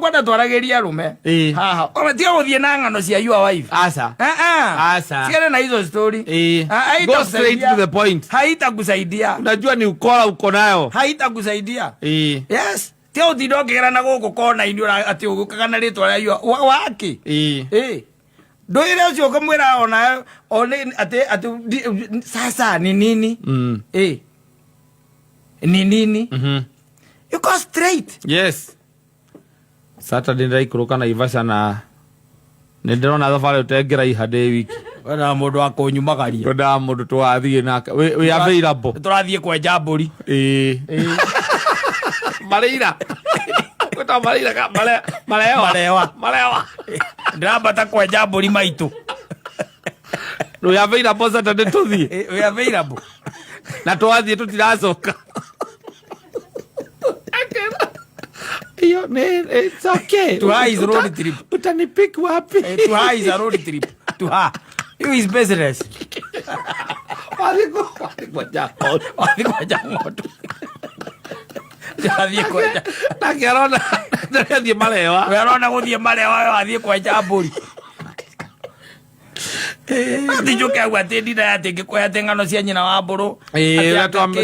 kwenda twarageria rume haha ometia guthie na ngano cia your wife asa siana na hizo story go straight to the point. Haitakusaidia, unajua ni ukora uko nayo, haitakusaidia. Yes, tio thindokera na guku kona ini ati ugukaga na ritwa ria waki ndoire ucio kamwira ona ati sasa ni nini ni nini you go straight. Yes, Saturday ndai kuruka na Ivasha na ndirona thabari utengera ihande wiki na mundu akunyumagaria tonda mundu twathie nake we available turathie kwenja mburi Marira kweta Marira ka malewa ndirambata kwenja mburi maitu we available Saturday tuthie we available na twathie tutiracoka it's okay. To her is road trip. Utanipick wapi? To her is a road trip. To her. You is business. Wadiko moto. Jathie kwenja. Nakiarona ndathie malewa. We arona guthie malewa wathie kwenja mburi. Ndijuke agwate ndina yate ngikoya tengano cia nyina wa mburu.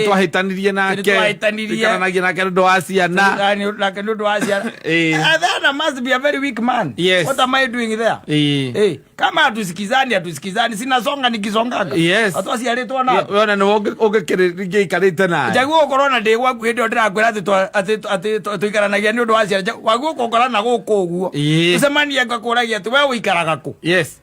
Twahitanirie nake. Tukaranagia nake ndu wa ciana. Nake ndu wa ciana. That must be a very weak man. Yes. What am I doing there? Kama hatusikizani sinasonga nikisongaga. Yes. Watu asialetwa na. Wewe na ungekirige ikarite naye. Jaguo korona ndi gwaku hindi ndirakwira ati tuikaranagia ni ndu wa ciana. Waguo kokorana guku uguo. Ucemania ngakuragia ati wewe uikaraga ku. Yes.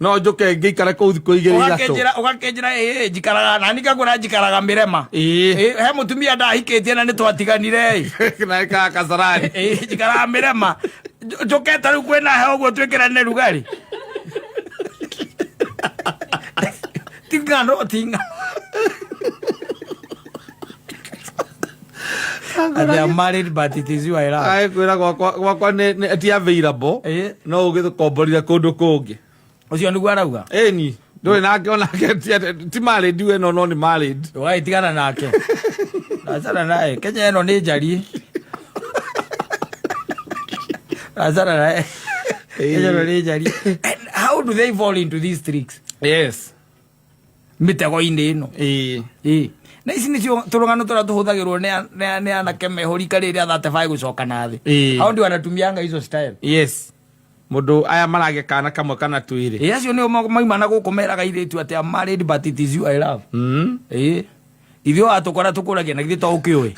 No njoke ngikara ku thiko igiri ithatu ugakenjira njikaraga na nikagura njikaraga mirema he mutumia ndahikitie na nitwatiganire na ka kasarani njikaraga mirema njoke taru kwena he uguo twikirane rugari tinga they are married but it is you I love. Ai kwira gwakwa ni ati available no ugithukomborire kundu kungi ucio niguo arauga ni nduri nake onake ti married we no ni married waitigana nake azara naye Kenya eno ni njari azara naye Kenya eno ni njari. How do they fall into these tricks? Yes, mitego-ini ino na ici nicio turungano turia tuhuthagirwo ni anake mehori kariri athatebai gucoka na thi hao ndio wanatumianga hizo style. Yes, mundu aya marage kana kamwe kana twiri acio nio maimana guku meraga iritu ati am married but it is you I love. Ithio atukora tukuragia na githito ukiwe